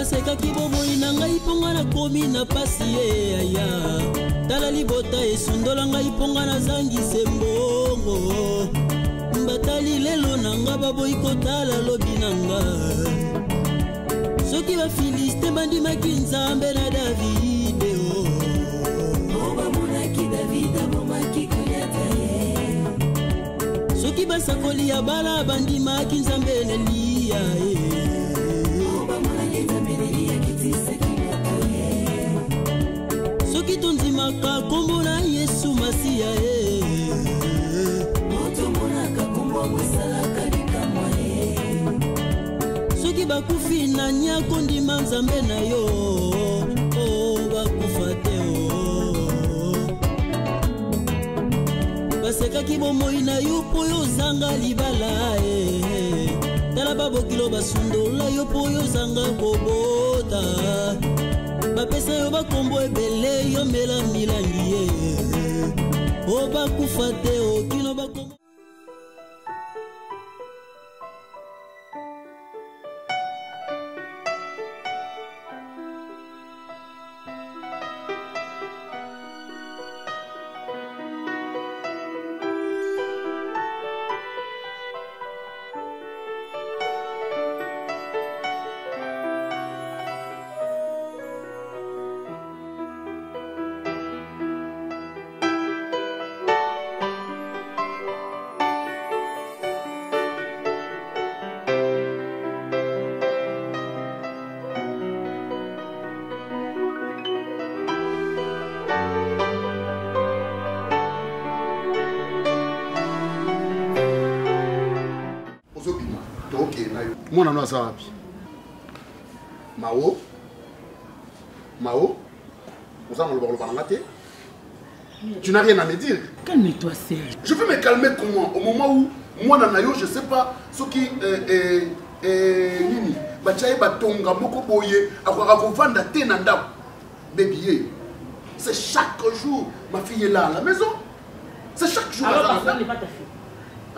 Sekaki bomoi na ngai ponga na komi na pasi ye aya tala libota esundola ngai ponga na zangi sembongo mbatali lelo na nga baboyi kotala lobi na nga soki ba Filiste bandimaki Nzambe na Davide bamonaki Davide abomaki Goliata soki basakoli ya bala bandimaki Nzambe na Eliya soki tondimaka kombo na Yesu Masiya soki bakufi na nyako ndima Nzambe na yo bakufa te basekaki bomoi na yo po yo zanga libala tala babokilo basundola yo po yo zanga kobota bapesa yo bakombo ebele yo mela milangi ye bakufa te okino bakombo Mwana no asa wapi? Mao? Tu n'as rien à me dire. Calme-toi, Serge. Je veux me calmer comment? Au moment où moi Nanayo, je sais pas ce qui nini. Bachaye batonga moko boye akwara vendre tenanda baby. C'est chaque jour ma fille est là à la maison. C'est chaque jour. Alors Barcelone n'est pas ta fille.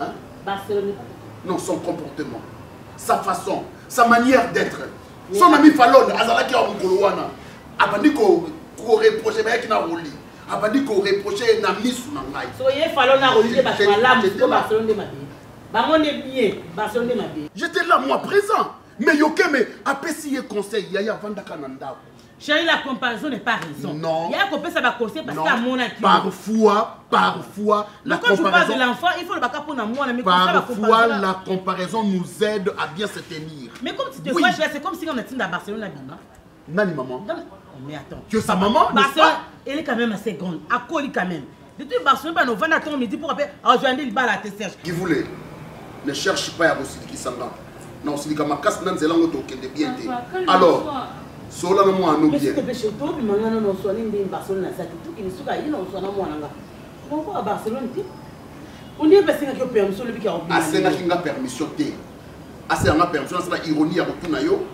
Hein? Barcelone n'est pas. Non, son comportement, sa façon, sa manière d'être. Son ami Fallon, Azalaki a Mukolowana, a pas dit qu'on reprochait mais qui n'a roulé. A pas dit qu'on reprochait na miss ou na ngai. Soyez Fallon a roulé parce que là, Barcelone n'est pas bien. Baron est bien, Barcelone n'est pas bien. J'étais là, moi, présent. Mais yoke me a payé conseil, yaya vanda kananda. Chérie, la comparaison n'est pas raison. Non. Il y a un copain, ça va conseiller parce qu'à mon avis. Parfois, la quand comparaison. Quand tu parles de l'enfant, il faut le backup pour moi. Parfois, la comparaison nous aide à bien se tenir. Mais comme tu te vois, c'est comme si on était à Barcelone à Bima. Nani maman? Mais attends. Que sa maman? Barcelone, elle est quand même assez grande. À quoi quand même? Depuis Barcelone, on va attendre midi pour appeler. Alors, je vais aller le bal à tes serges. Qui voulait? Ne cherche pas à aussi qui s'en va. Non, c'est comme ma casse, nan zelango toke de bien. Alors. Sola na mwa no bien. Mais c'est que je mangana no so ndi Barcelone na saki tout qui suka ina so na mwana nga. Bonko à Barcelone ti. On est passé que permission le bika obligé. Assez na kinga permission té. Assez na permission c'est la ironie ya retourna yo.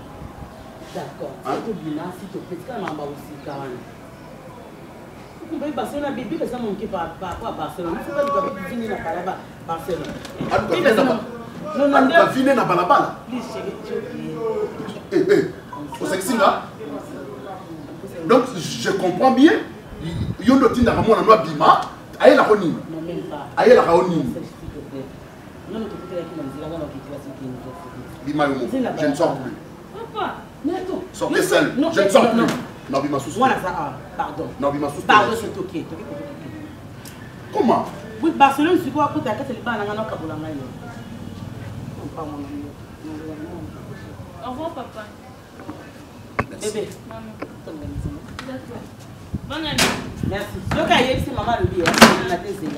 D'accord. C'est tout bien si tu peux quand même aussi kawana. Vous pouvez Barcelone bibi que ça mon qui par rapport à Barcelone. Il faut pas que tu viennes na Barcelone. Non non non. Tu viennes na balabala. Au sexy là. Donc je comprends bien. Yondo tinda kama na bima. Aye la koni. Non même pas. Aye la koni. Non non tu peux aller dans la zone qui va se Bima yo. Je ne sors plus. Papa, mais attends. Sortez seul. Je ne sors plus. Non bima sous. Voilà ça. Pardon. Non bima sous. Pardon c'est OK. Comment? Oui, Barcelone c'est quoi côté à quatre les pas na ngana kabula ngai. Non pas mon ami. Au revoir papa. Bébé. D'accord. Bonne année. Merci. Donc, c'est maman le bien. La tête, c'est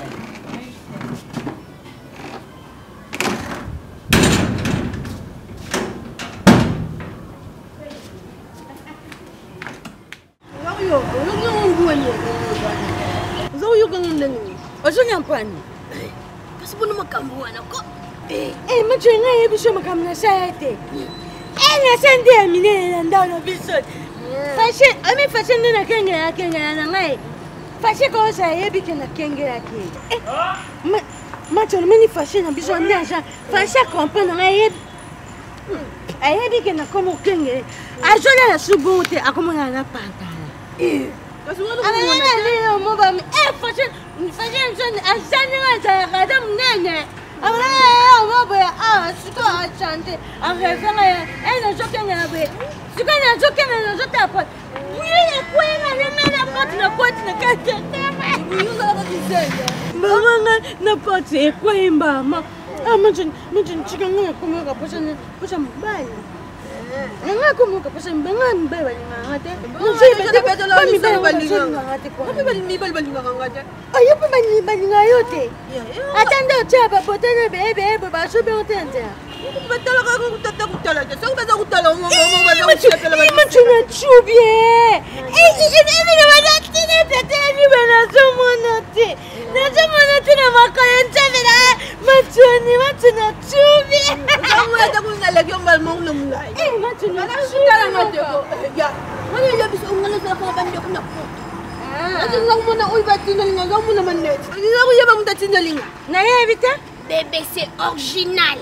Bébé, c'est original.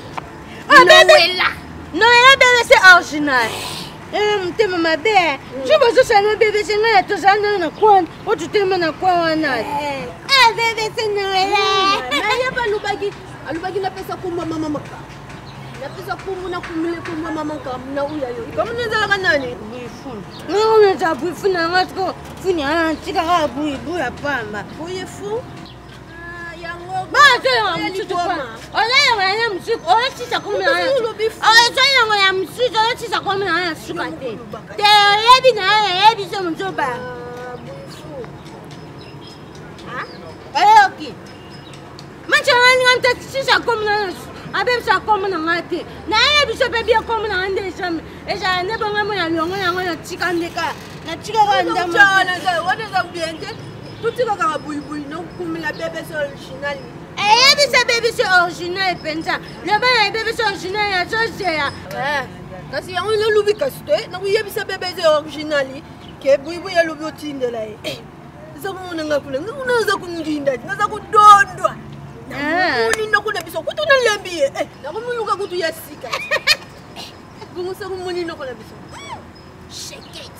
Noëlla, bébé, c'est original. T'es ma belle. Tu vas juste aller bébé, c'est Noëlla. Tu vas aller dans quoi? Oh, tu t'es dans quoi? Ah, bébé, c'est Noëlla. Naya pas l'oubagi. L'oubagi n'a pas ça pour maman. N'a pas ça pour maman. Comme nous allons aller. Non, on est à bouffer. On a fini. On a tiré à bouffer. Bouille fou. Bébé, c'est original, Penza. Le bébé, c'est original, Kasi yang ilo lubi kaste, na kuya bisa bébé c'est original. Ke bui ya lubi otinde la. Zaku nanga kula, nguna zaku ngindinda, ngazaku dondwa. Uli nokuna biso kutuna lembi. Na kumuluka kutu ya sika. Bungu saku muni nokuna biso. Shake it.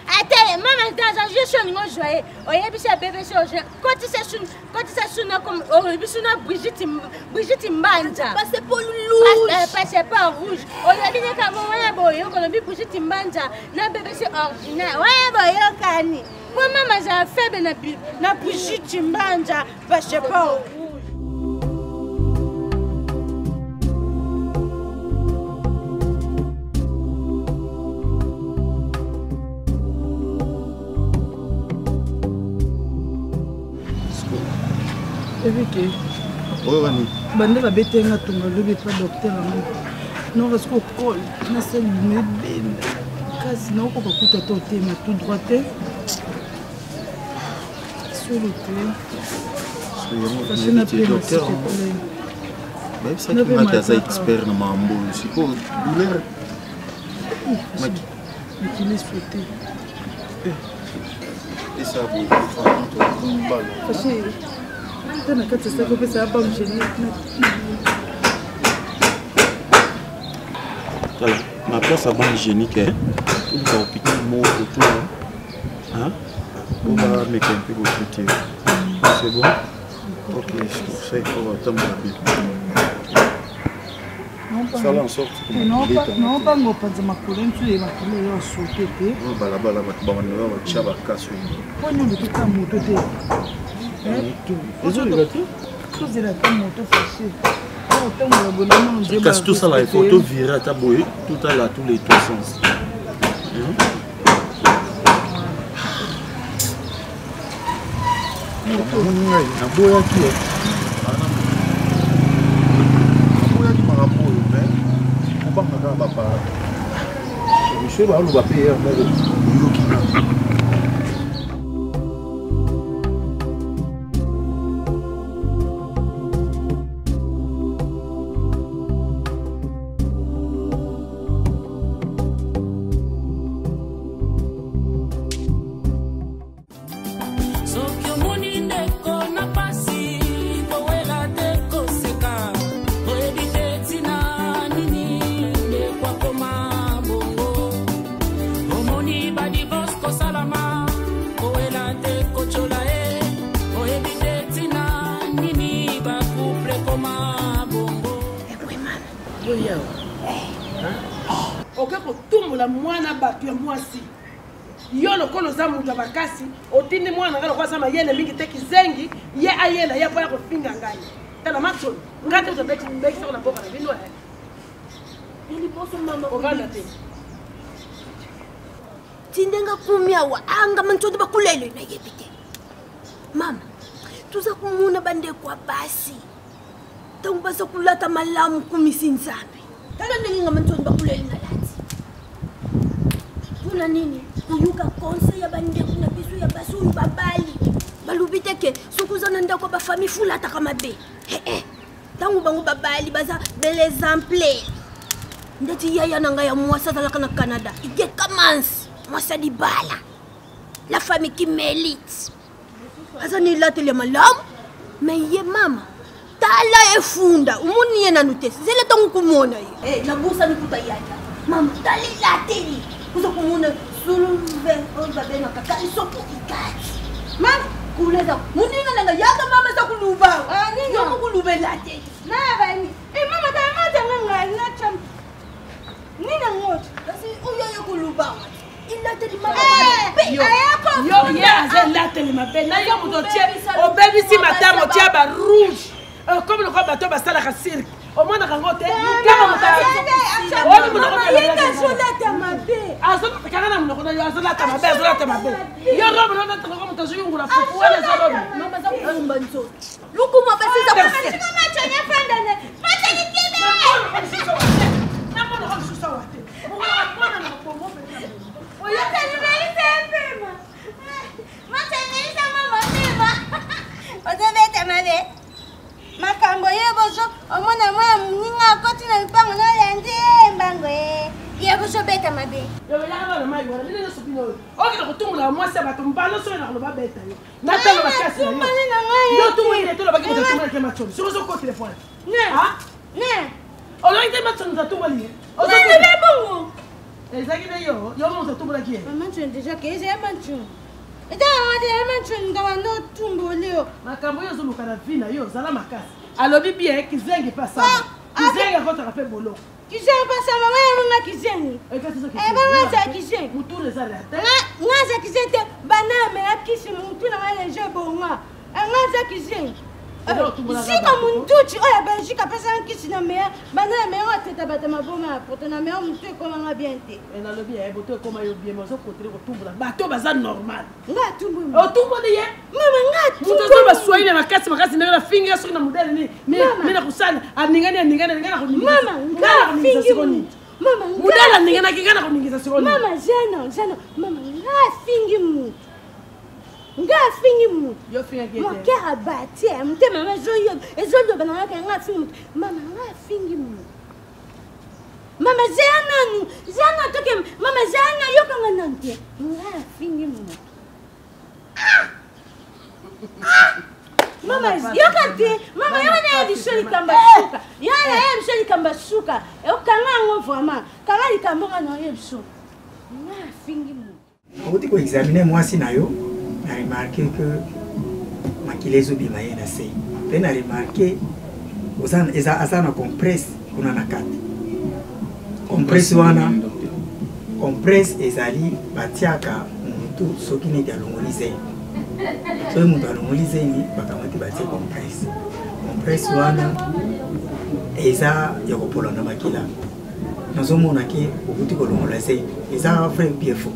Attends, maman, dans je suis en joie. On y a bis bébé sur quand ça sonne comme on bis na Brigitte Mbanja. Passez pas rouge. Passez pas rouge. On a dit que maman ya boyo qu'on a vu Brigitte Mbanja. Na bébé c'est original. Ouais boyo kani. Moi maman j'ai fait na Brigitte Mbanja. Passez pas rouge. Evike. Orani. Bande ba betenga tunga lobi pa docteur amu. Non parce que col na sel mebene. Kasi na ko kuta to tema tout droite. Sur le thé. C'est le docteur. Même ça qui m'a été expert na mambo, c'est quoi douleur. Mais qui l'est souhaité. Et ça vous prend balle. Parce que voilà, ma place à banque hygiénique, tout le hôpital mot autour. Hein? On va mettre un peu au soutien. C'est bon? Ok, je trouve ça, il faut attendre la vie. faire en sorte que non pas ngo panza makulem tu e makule yo sote balabala batubamana ba chaba kaso poni ndo ka moto te tout est la moto fâché casse tout ça là, il faut tout virer à ta bouée, tout à là, tous les deux sens. bakasi otindi mwana ngalo kwa sama yele mingi teki zengi ye ayela ya pa ko finga ngai tala matso ngate to beki beki sona boka na binwa ili poso mama ogana te tindenga kumya wa anga mantodi bakulele na yebite mama tuza kumuna bande kwa basi tangubasa kulata malamu kumisinzabe tala ndenga mantodi bakulele na lati kuna nini kuyuka konse ya bande kuna bisu ya basu babali balubite ke sukuzana ndako ba famille fulata kama be tangu bangu babali baza bel exemple ndeti yaya nanga ya mwasa zalaka na Canada ike commence mwasa di bala la famille qui mérite azani latele malamu mais ye mama tala efunda umuni yena nutesi zele tangu kumona ye na busa nikuta yaya mama tali latele kuza kumona suluve ozabe na kakali soko ikati mama kuleza muninga nanga yaka mama za kuluba ninga kuluba late na bani mama ta mata nganga na cham nina ngoto basi uyo kuluba ilate di mama yo ya za late le mabe na yo mutotie o baby si matamo tia ba rouge comme le combat to basala ka cirque au moins na kangote kama mutara o ni munoko yinga solata mabe azola takana munoko yo azola mabe yo robo na tango kama tazuyungu la fufu wala zalobi mama za kumba nzo lukuma basi za kusi mama chonya fandane mata nikime mama no kwa susa wate mwana na pombo pe oyo tani pema mata nisa mama pema odebeta mabe makambo yebozo omona mwa mninga koti na mpango na yandi mbango yebozo beta mabe yo yanga na mai wala nile sopino oki na kutumula mwasi bato mbalo so na kuloba beta yo na talo bakasi yo tumu ile tolo bakiki kutumula ke macho sur zo ko telefone ne olo ite macho nzatumba li ozo ne bongo ezaki ne yo mo nzatumba ki macho déjà que j'ai macho ita wadi emanchu ndawa no tumbo leo makambo yo zuluka na vina yo zala makasi alobi bien kizengi pasa kizengi kota pe bolo kizengi pasa mama ya kizengi banga za kizengi mutule zala ngaza kizete baname akisi mutuna wale je bonga ngaza kizengi sika munduchi oya Belgique pesa nkisi na meya baname ya teta bata maboma poto na meya mutu koma nga bien te na lobi ya boto koma yo bien mozo kotre ko tumbula bato baza normal nga tumbu o tumbu de ye mama nga tumbu mutu ba swahili makasi na finga so na modele ni mina kusana aningana ngana ko mama nga fingi mama modele ningana ngana ko ningiza sikoni mama jana mama nga fingi mu nga fingi mu yo fingi ke mo ke abati mte mama ezo bana nga fingi mu mama nga fingi mu mama zana toke mama zana yo kanga nante nga fingi mu mama yo kante mama yo na edishoni kamba shuka yana edishoni kamba shuka e kanga ngo vraiment kanga likamba na yo shuka nga fingi mu Quand on examine moi si nayo a remarqué que maquilleuse bima yena sei. On a remarqué aux an compresse kuna na kati compresse wana compresse ezali batiaka mutu soki neti alongolize soki mutu alongolize ni bakamati batie compresse wana eza ya kopolana makila nazomona ke okuti kolongola ze eza vrai bien faux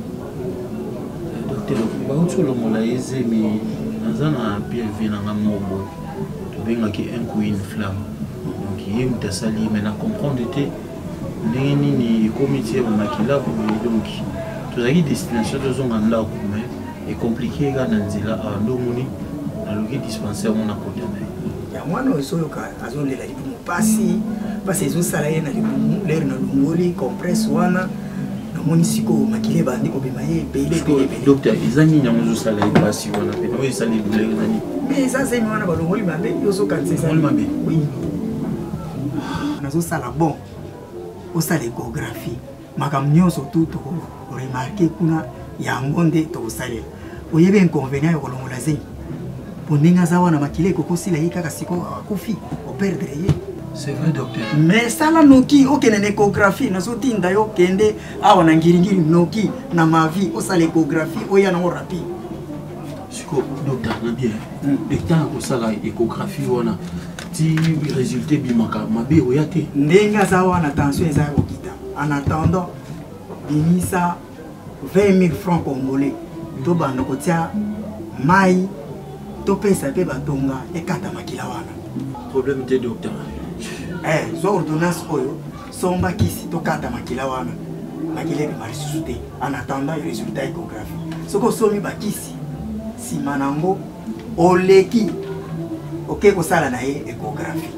docteur bauti olongola eze mi naza na PV nanga moko tobengaki un coup une flamme donc ye mutu asali me na comprendre te ndenge nini ekomi tie bamakila boye donc tozalaki destination tozonga ndako me ecomplike kaka na nzela awa ndomoni naloki dispensaire mona kota na ye ya mwana ozoyoka azolela libumu pasi ezosala ye na libumu lere na longoli compresse wana namoni siko makila ebandi kobema ye ebele docteur eza nini yango ozosala ye pasi wana pene oyo esala ebulere nani me eza zemi wana balongoli mabe yozokanisoli mabe oui nazosala bon osala échographie makambo nyonso tu tokoremarke kuna yango nde tokosalela oyebi inconvénient ya kolongola zemi po ndenge aza wana makila ekokosila ye kaka siko akufi operdre ye. C'est vrai docteur. Mais sala noki okende na échographie nazotinda yo kende awa na ngiringiri noki na ma vie osala échographie oya nango rapide siko docteur na bien etant kosala échographie wana ti résultat bimaka mabe oya te ndenge aza wana tension eza kokita en attendant bimisa 20 000 francs congolais to banda kotia mai to pesa pe batonga ekata makila wana problème te docteur zo ordonnance oyo somba kisi to kata makila wana makila bi marisuté en attendant le résultat échographie soko somi bakisi sima nango oleki oke ko sala na ye échographie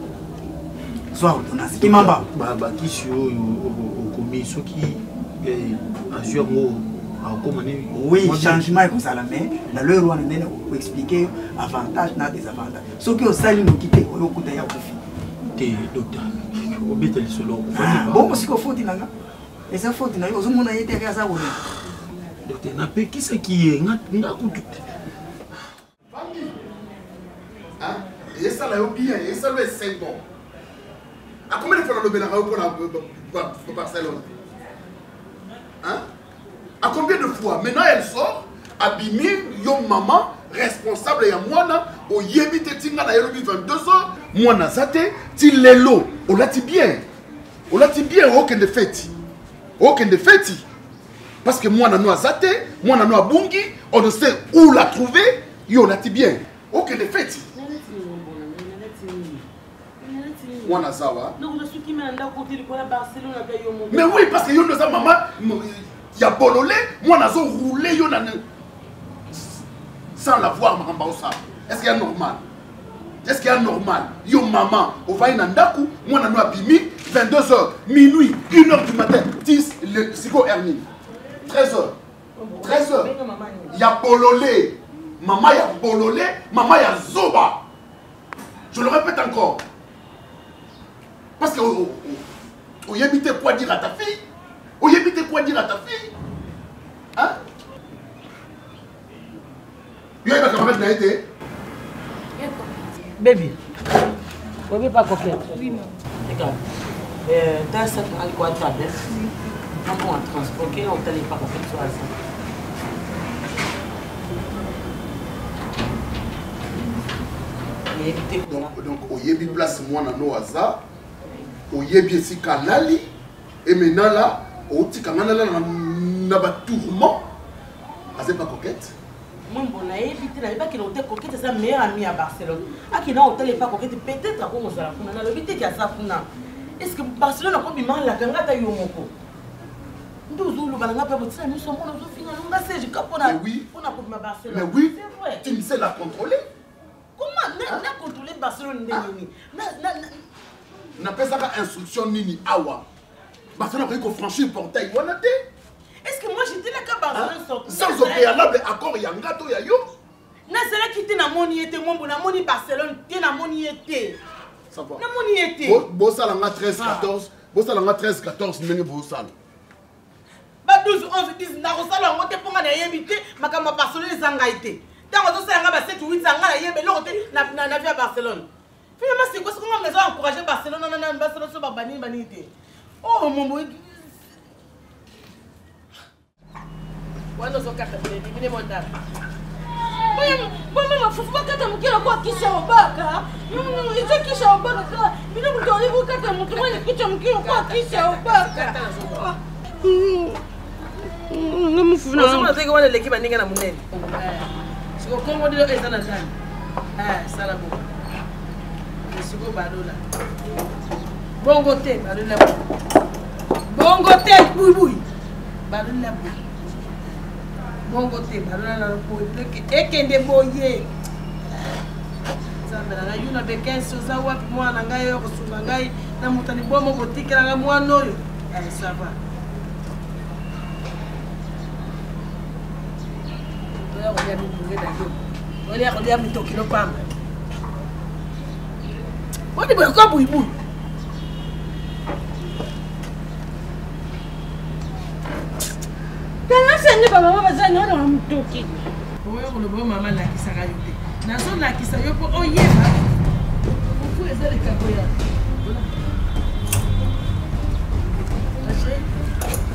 zo ordonnance kimamba bakisi oyo okomi soki azur ngo oui, changement comme ça, mais dans le roi, on peut expliquer avantages et désavantages. Ce qui est au salut, nous quittons, on peut y aller. Docteur, on peut aller solo. Bon, c'est qu'on faut dire, et ça faut dire, on a été à ça. Docteur, n'a pas qui c'est qui est, n'a pas tout. Et ça, là, bien, et ça, le 5 ans. À combien de fois on a le pour Barcelone? Hein? À combien de fois? Maintenant elle sort, abîmée, yon maman, responsable ya mwana, o yebi te tinga na yelobi 22h, mwana zate, ti lelo, o lati bien, aucun de fêti. Aucun de fêti. Parce que mwana no zate, mwana no bungi, on ne sait où la trouver, yo lati bien, aucun de fêti. Mwana zawa. Mais oui, parce que yon no za maman, il y a bololé, moi nazo roulé yo sans la voir makamba osa. Est-ce qu'il y a normal? Est-ce qu'il y a normal? Yo maman, on va y nandaku, moi nano abimi 22h, minuit, 1h du matin, 10 le psycho hernie. 13h. 13h. Il y a bololé. Maman il y a bololé, maman il y a zoba. Je le répète encore. Parce que on y habite quoi dire à ta fille? Vous évitez quoi dire à ta fille? Hein? Vous avez camarade n'a été? Baby, vous n'avez pas coquette? Oui, non. Regarde. Dans cette quoi tu as dit? Comment on transport? On ne t'allait pas coquette sur ça. Donc, vous avez place moi dans nos hasards. Vous avez ici Kanali. Et maintenant là, au petit canal là, n'a pas tourment. Ah, c'est pas coquette. Moi, bon, là, éviter là, pas qu'il a été coquette, c'est sa meilleure amie à Barcelone. Ah, qui n'a pas pas coquette, peut-être à comment ça on a évité qu'il y a ça. Est-ce que Barcelone a pas mis mal la cangata yomoko? Nous balanga pas votre nous sommes on a fini on a c'est capona. Oui. On a pour ma Barcelone. Mais oui. Tu me sais la contrôler? Comment n'a contrôler Barcelone nini? N'a pas ça instruction nini awa. Barcelone a franchir le portail. Est-ce que moi j'étais là quand Barcelone sortait? Sans au préalable accord yangato ya yo. Na sera quitté na moni était mon bon na moni Barcelone té na moni était. Ça va. Na moni était. Bo salanga 13 14. Bo salanga 13 14 ndenge bo sala. Ba 12 11 10 na rosala ngote ponga na yebité makamba Barcelone zanga été. Tango zo sala nga ba 7 8 zanga na yebe lokote na via Barcelone. Finalement, c'est quoi ce qu'on a encouragé Barcelone, Barcelone, Bani. Oh, mon boy. Quando eu sou carta dele, me mandar. Mama, faut pas que tu me dises quoi qui c'est au bac. Non, il faut qui c'est au bac. Mais non, tu dois vous que tu me dises que tu me dises quoi qui c'est au bac. Non, me fous. Non, je sais que on est l'équipe à Ninga na Munene. Si on comprend de l'eau, ça n'a jamais. Ça la boue. Si on va là. Bon côté, badoula. Bon côté, boui. Badoula boui. Bon côté, badoula na boui. Et qu'un des boyés. Ça me l'a eu na bequin sur ça ou moi na ngai yo sur ngai na mutani bo mo boutique na moi noyo. Ça va. On est à Mitoki, le pam. On est beaucoup bouibou. Quand on maman va dire non dans Mitoki. Oui, on le voit maman là qui s'est rajoutée. Dans zone là qui s'est rajoutée, oh yeah. Vous pouvez les caboya.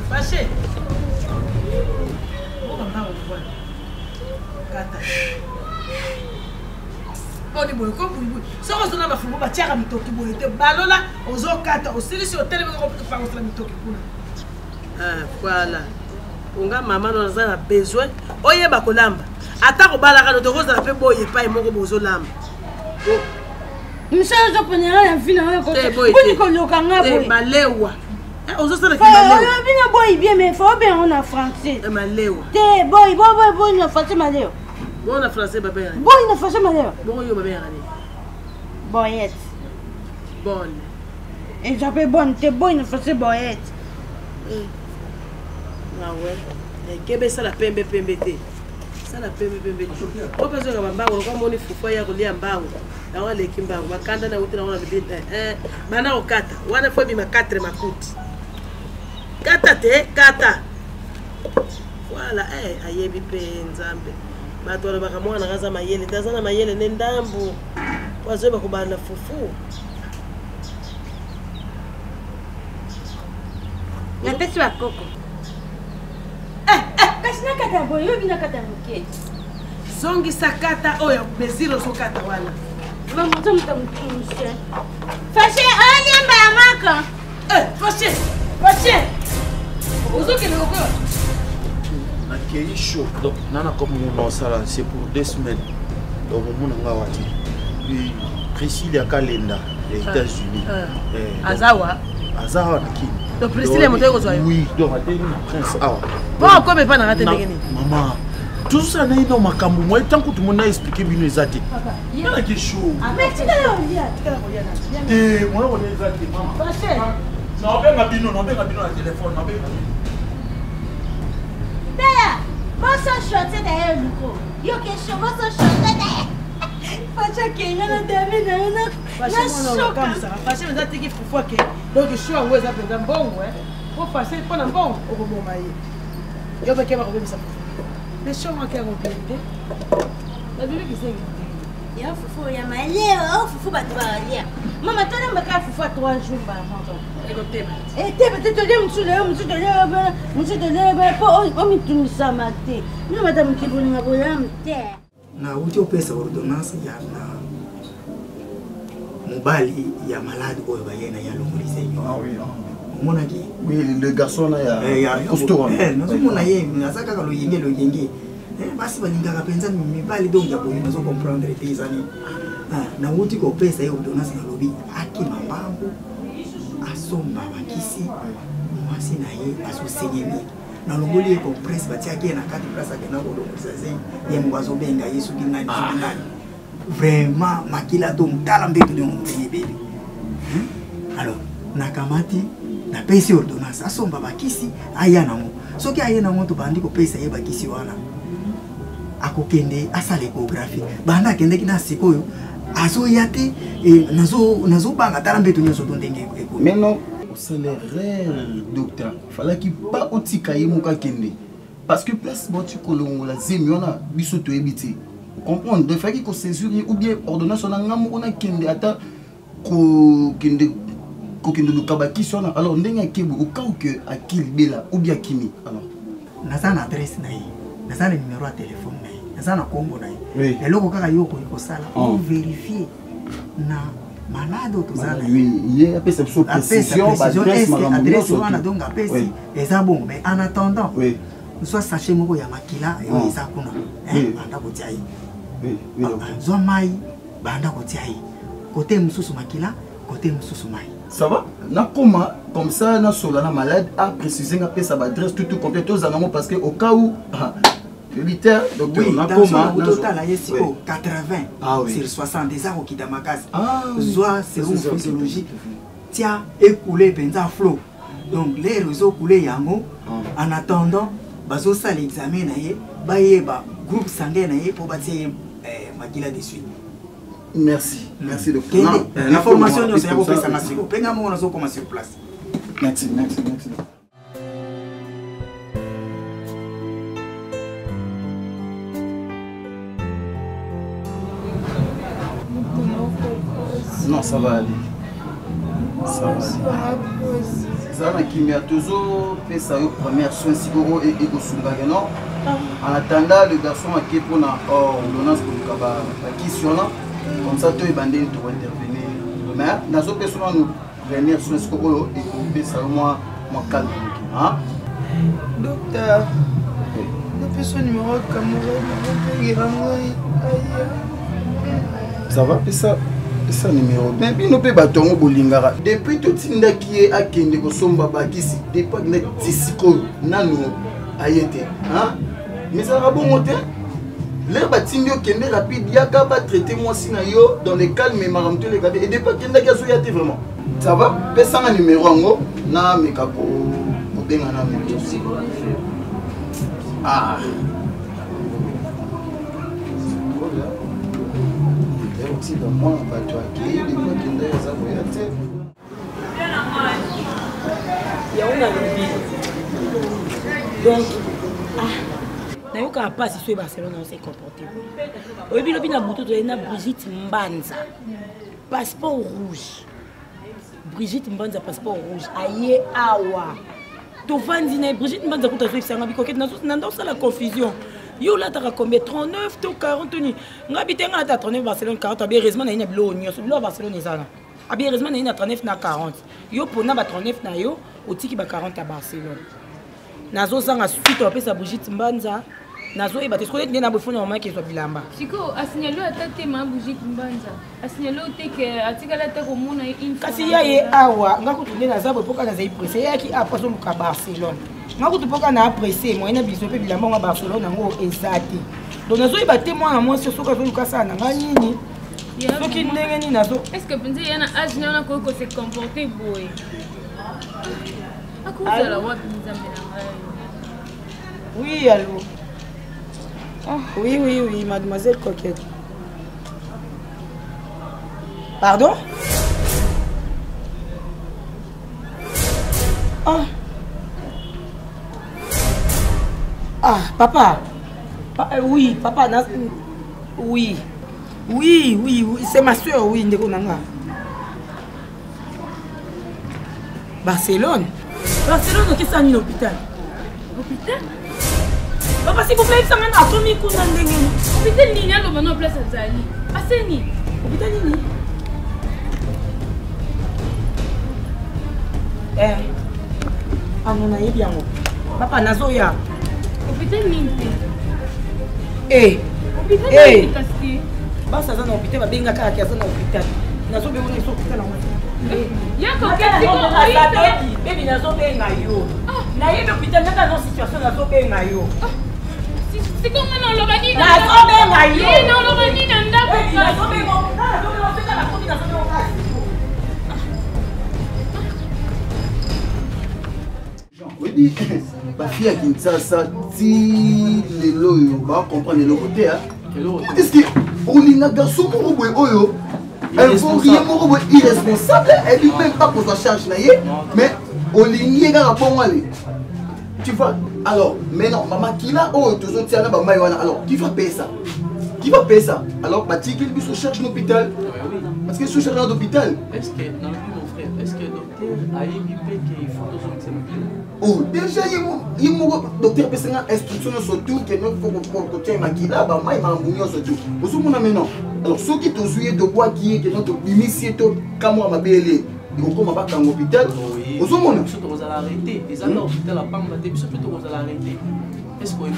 Fâché. On va voir. Kata. On est bon, comme vous. Si on se donne à ma fille, on va tirer à Mitoki. Balola, on se kata. On se laisse au téléphone, on peut faire un Mitoki. Voilà. On a maman dans un besoin. Oye bakolamba. Ata ko balaka no toko za pe boye pa imoko bozo lamba. Monsieur je prenais la vie na ko. Boni ko loka ngabo. Malewa. Ozo sala ki malewa. On vient boy bien mais faut bien on a français. Malewa. Te boy na français malewa. Bon na français baba. Boy na français malewa. Bon yo baba ngani. Boyette. Bonne. Et j'appelle bonne, te boy na français boyette. Ah ouais. Kebe ça la pembe te. Ça la pembe te. O peso ka bambango ko moni fufa ya kulia mbango. Na wale kimbango makanda na utina wana bidita. Bana okata. Wana fo bi ma 4 makuti. Kata te, kata. Voilà, ayebi pe nzambe. Batolo bakamwana ngaza mayele, tazana mayele nendambu. Wazo bakubana fufu. Ya pesi wa koko. Kasina kata boy, yo bina kata muke. Zongi sakata oya beziro sokata wana. Mama mtamtumshe. Fashe anyamba ya maka. Fashe. Uzoke le oko. Na kei chaud. Donc nana comme on ça là, c'est pour 2 semaines. Donc on nga wati. Puis Priscille ya Kalenda, les États-Unis. Azawa na kini. Donc Priscille est montée aux oreilles. Oui, donc attends prince awa. Bon, comme pas na raté ngeni. Maman, tout ça na ino makambo moi tant que tout le monde a expliqué bino ezati. Il y a quelque chose. Mais tu l'as moi on est ezati maman. Non benga bino na téléphone, na benga. Daya, boso shote derrière le micro. Yo que show boso shote derrière. Facha kenga na David na choka. Facha mais ati ki fufu ke. Donc je suis en weza pe bon ouais. Pour passer pendant bon au moment maye. Yo be ke ba ko be ça. Les show moi ke rompete. La bibi ki c'est. Ya fufu ya maleo, fufu ba twalia. Mama tana mbaka fufu 3 jours ba maman. Et t'es peut-être monsieur de l'heure, pas on me ça matin. Non, madame qui vous n'a pas terre. Na uti opesa ordonnance ya na mobali ya malade oyo bayena ya longolise. Ah oui. Mona ki? Oui, le garçon là ya costaud. Non, mona ye, nasaka ka lo yenge. Basi balingaka penza mibali donc ya boyi nazo comprendre te izani. Na uti ko pesa ya ordonnance na lobi akima mbangu. Asomba bakisi mwasi na ye asosenyemi na longoli ko presse batiaki na 4 place akena ko longolisa zen ye mwazo benga yesu kinani kinani vraiment makila to mtala mbeto de ngebe alors nakamati na pesi ordonnance asomba bakisi aya nango soki aya nango to bandi ko pesa ye bakisi wana akokende asala échographie banda kende kina sikoyo azo yate nazo banga tala mbeto nyoso to ndenge mais non au salaire docteur fallait qu'il pas otika yemuka kende parce que place bon tu kolongola zemiona biso to ebiti comprendre de fait qu'il ko saisir ou bien ordonnance na ngamu na kende ata kokende lukaba kisona alors ndenge akebu au cas que akili bela ou bien kimi alors naza na adresse na ye naza na numéro ya téléphone na ye naza na kombo na ye eloko kaka yo kosala pour vérifier na malade tozala ye apesa biso précision adresse wana donc apesi eza bon mais en attendant soit sachet moko ya makila oyo eza kuna banda kotia ye zwa mai banda kotia ye côté mosusu makila côté mosusu mai. Ça va? Nakoma comme ça na solana malade a précisé nga pesa ba adresse tout complet aux anamo parce que au cas où militaire docteur nakoma na total ayesi o 80 sur 60 des arts qui damakasi. Soit sérum physiologique tia écoulé penza flow. Donc les réseaux coulés yango en attendant bazo ça l'examen na ye ba yeba groupe sanguin na ye pour bâtir makila de suite. Merci, merci docteur. L'information nous est reprise à Massiko. Pengamo on a commencé sur place. Merci. Non, ça va aller. Ça va aller. Ça va qui m'a toujours fait sa première soin sigoro et égosunga non. En attendant le garçon a qui pour na ordonnance pour le kaba qui sonna. Comme ça, tous les bandits doivent intervenir. Mais dans ce cas, nous venir sur le scopolo et couper ça, moi calme. Docteur, le personne numéro ça va, ça numéro. Mais bien, nous pouvons battre bolingara. Depuis tout ce qui est à Kende Kosomba Bakisi, depuis que nous tisiko nanu ayete. Mais ça va bon monter. Les bâtiments qui sont rapides, il y a qu'à traiter moi dans les calmes et maramto les gars. Et depuis qu'il y a des vraiment. Ça va, personne un numéro en haut. Na mais kako ou bien na mais aussi. Ah. Et aussi dans moi bah tu as qui des fois qui ont ça voyager. Il y a une vie. Donc nayoka pas si sur Barcelone on s'est comporté. Au début le buto to na Brigitte Mbanza. Passeport rouge. Brigitte Mbanza passeport rouge. Aye awa. To vandi na Brigitte Mbanza kuta so sanga bikoket na so la confusion. Yo là t'as combien 39 to 40 ni. Ngabite nga ta 39 Barcelone 40 heureusement na ina blo nyoso blo Barcelone ezana. Heureusement na ina 39 na 40. Yo pona ba 39 na yo otiki ba 40 à Barcelone. Nazo sanga suite à pesa Brigitte Mbanza. Nazo eba tesko ndena na bofona mama ke so bilamba. Siko asignalo atate ma Brigitte Mbanza. Asignalo te ke atikala te ko mona info. Kasi ya ye awa ngakutunde na zabo poka na zai presse yaki apa so muka Barcelone. Ngakutupoka na presse mo ina biso pe bilamba nga Barcelone ngo ezati. Donc nazo eba témoin na moi sur so ka zo lukasa na nini. Soki ndenge ni nazo. Est-ce que penzi yana âge na ko se comporter boy. Akuza la wapi nzambe na ngai. Oui, allô. Oui, mademoiselle Coquette. Pardon? Papa. Oui, papa. Oui, c'est ma soeur, oui, Ndekonanga. Barcelone, qu'est-ce que ça à l'hôpital? Hôpital? Papa, s'il vous plaît, ça m'a atomique ou non? Hôpital Nini, alors maintenant place à Zali. Aseni. Hôpital Nini. Non, naïe bien. Papa, Nazoya. Hôpital Nini. Hôpital Nini. Bah, ça dans hôpital, va bien gâter à dans hôpital. Nazo bien on est hôpital en ya coquette baby nazo bien na yo. Na yé hôpital na dans situation nazo bien na yo. C'est comme on le va dire. Nazo bien na yo. Non, le va dire dans nazo bien on fait la combinaison Oui, ma fille a dit ça, si les lois va comprendre le côté. Est-ce que on est un garçon pour vous oyo? Elle est irresponsable, elle dit même pas qu'on soit charge mais on ligne à rapport à lui. Tu vois? Alors, mais non, maman qui là, oh, tous autres tiens là, alors qui va payer ça? Qui va payer ça? Alors, bah, tu qu'il se cherche l'hôpital. parce que sous chargé d'hôpital. Est-ce que, non, mon frère, est-ce que le docteur a équipé qu'il faut tous les oh, déjà, il m'a docteur Pessanga instruction surtout que nous faut que tu aies maquillé là-bas, moi il m'a embrouillé surtout. Vous savez, maintenant, alors ceux qui t'ont joué de bois qui est que notre initié, comme moi, ma belle, ils vont comme à l'hôpital. Vous savez, mon vous allez arrêter. Les gens à l'hôpital, la pomme, la tête, surtout vous allez arrêter. Est-ce qu'on est là?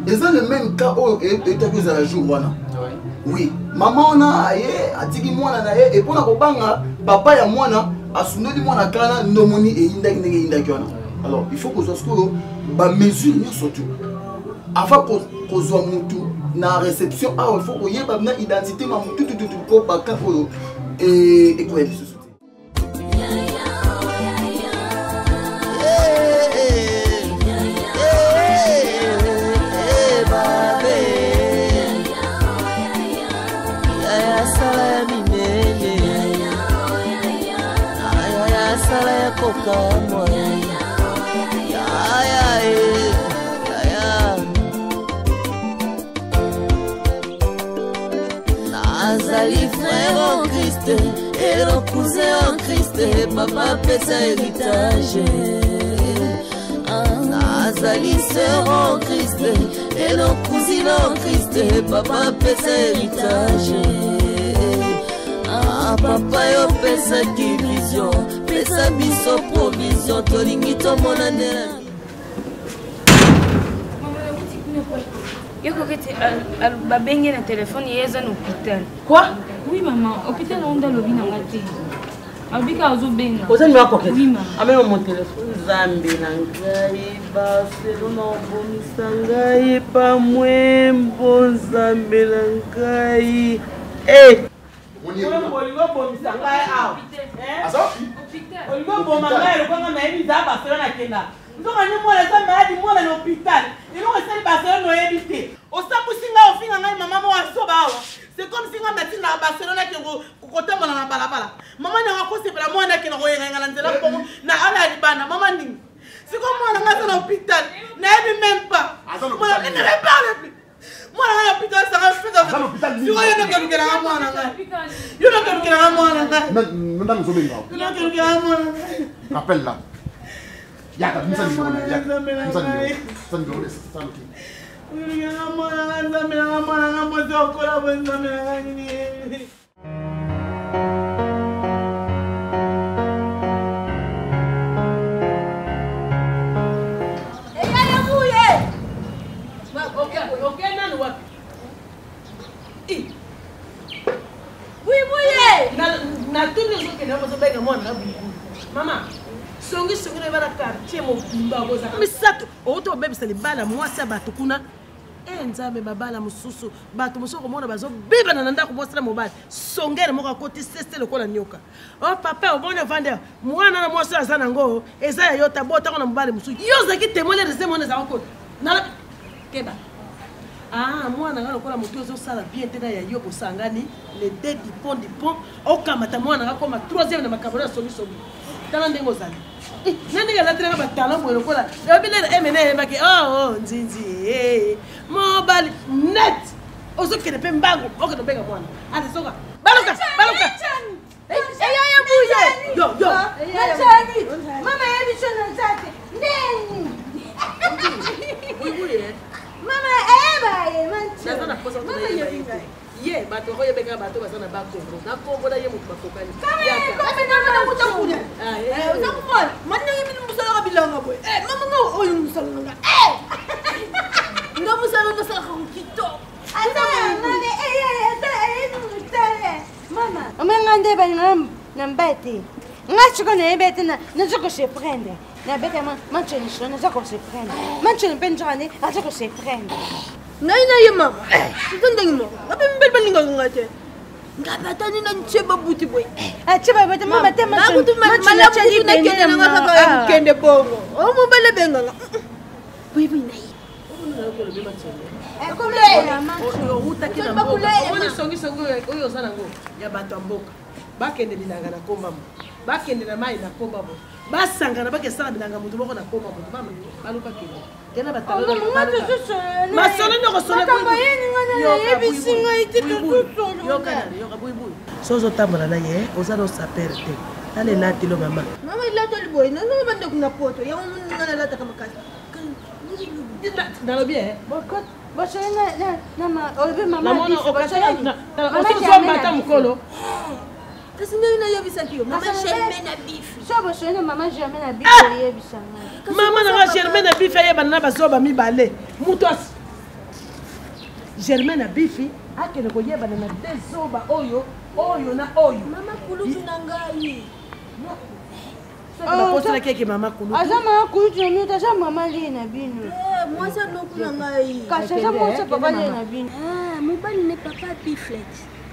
Ils ont le même cas où ils étaient à la jour. Oui, maman a dit moi et pour la banga, papa et moi a sonné moi na kana nomoni et inda. Alors il faut que ce soit ba mesure surtout. Avant qu'on soit mutu na réception, il faut qu'on y ait une identité ma mutu tout pour pas qu'on et quoi ce Nazali frère en Christ et le cousin en Christ, papa pèse héritage. Nazali sœur en Christ et le cousin en Christ, papa pèse héritage. Papa yo pesa ki vision, pesa biso provision, tolingi to monanela. Yoko kete babenge na téléphone yeza na hôpital. Quoi? Oui maman, hôpital on da lobi na ngati. Abika ozo benga. Oza ni wako kete? Oui maman. Amena mon téléphone zambe na ngai Barcelona bomisa ngai pa mwembo zambe na ngai. Eh! Olingo bomisa ngai awa. Olingo bomisa ngai lokonga na yebi za Barcelona kenda. Nzoka ni mwana za maladi mwana na hôpital. Ilongo sali Barcelona oyebi te. Osapusi ngai ofinga ngai mama mo asoba awa. C'est comme si ngai mati na Barcelona ke kokotambola na balabala. Mama na ngakosepela mwana ke na koyenga na nzela bongo na ala libana mama ningi. C'est comme mwana ngai na hôpital. Na yebi même pas. Mwana ne me parle plus. Mwana ngai na hôpital ça va faire. Si yo na kelukela nga mwana ngai. Yo na kelukela nga mwana ngai. Maintenant nous sommes là. Yo na kelukela nga mwana ngai. Rappelle là. Yaka, nous sommes là. Maman, songi songi na bana quartier mo bimba boza. Misato, oto bebisa libala mwasi abato kuna. Nzambe babala mususu, bato musoko mona bazo biba na ndako bosala mobali. Songere moko akoti sese lokola nyoka. Oh papa obona vande, mwana na mwasi azana ngo, eza ya yota bota kona mobali mususu. Yoza ki témoigner de mona za okota. Na keba. Ah, mwana ngalo kola mutu zo sala bien tena ya yobo sangani, le deux du pont, okamata mwana ngakoma 3e na makabona songi. Tala ndengo zali. Nani ga latranga batala mo lokola. Yobile emene mbaki oh nzinzi mobile net. Ozo kene pe mbango okoto benga mwana. Ati soka. Baluka. Ya buye. Yo. Machani. Mama yebi chona zake. Neni. Buye. Mama eba manchi. Nazana posa mama yebi. Ye bato ko yebeka bato basana ba Congo. Na Congo da ye mutu bakokani. Kama na mutakunya. Uzakufona. Manna yebi musala bilanga boy. Mama ngo oyu musala nga. Nga musala nga sa khukito. Ata mama mama. Mama ngande ba nambete. Ngachiko na ebete na zoko se prendre. Na bete manche ni shona zoko se prendre. Manche ni penjane, zoko se prendre. Naye mama. Tundeng mo. Ngabe mbelbelinga ngate. Ngabatani na ncheba buti boy. Acheba bote mama tema. Mabutu mala buti na kende na ngaka kende bongo. O mo bele benga. Boy naye. Ekomela mancho utaki na mboka. Oni songi oyo sana ngo ya bato mboka. Bakende bilanga na komba mo. Bakende na mai na komba mo. basangana bakesala bilanga moto moko na koma moto baluka kelo tena batalo masolo ndoko solo yoka buibu sozo tambola na ye ozalo saperte ale latilo mama ilato liboy na bande kuna poto ya ngana lata kama kazi nalo bien bokot boshona na ma obe mama mama okasha na osozomba mukolo kasi ndio na yobisa kio mama Germaine na bifi so boshona mama Germaine na bifi yebisa mama na Germaine na bifi yeba na bazoba mibale muto Germaine na bifi akene ko yeba na dezoba oyo na oyo mama kulutu na ngai na poste la keke mama kulutu aza mama kulutu na mito aza mama li na bino moi ça no kuna ngai kasi aza moi ça papa li na bino mobali ne papa biflet